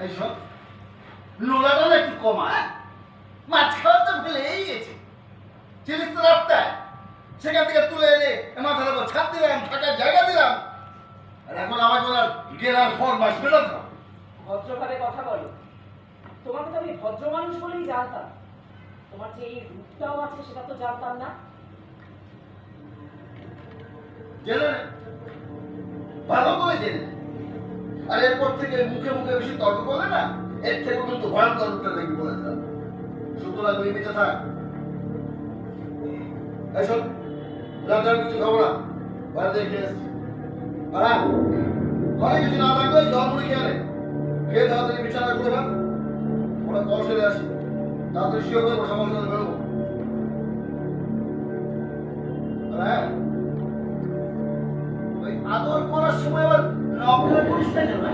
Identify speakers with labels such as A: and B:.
A: এই সব নোলাটা না একটু কমা, হ্যাঁ? মাছ খাওয়ার তো ভুলেই গেছে। চিনিস তো রাস্তায়, সেখান থেকে তুলে এনে মাথার উপর ছাদ দিলাম, থাকার জায়গা দিলাম, আর এখন আমাকে ওনার গেরার ফল মাস ফেরত দাও।
B: ভদ্রভাবে কথা বলো। তোমাকে তো আমি ভদ্র মানুষ বলেই জানতাম, তোমার যে এই রূপটাও আছে সেটা তো জানতাম না।
A: জেনে নে, ভালো করে জেনে নে। আর এরপর থেকে মুখে মুখে বেশি তর্ক করলে না, এর থেকে কিন্তু ভয়ঙ্কর রূপটা দেখবি বলে দিলাম। সুতরাং লিমিটে থাক। এসব রাতের কিছু খাবো না, বাড়িতে খেয়ে এসছি। আর হ্যাঁ, ঘরে কিছু না থাকলে জল মুড়ি খেয়ে নে, খেয়ে তাড়াতাড়ি বিছানা করে ফেল। ওরা কল সেরে আসি, তাড়াতাড়ি শুয়ে করে বসা মানুষ বেরোবো। আর হ্যাঁ, ওই আদর করার সময় আবার নকলা করিস না কেন?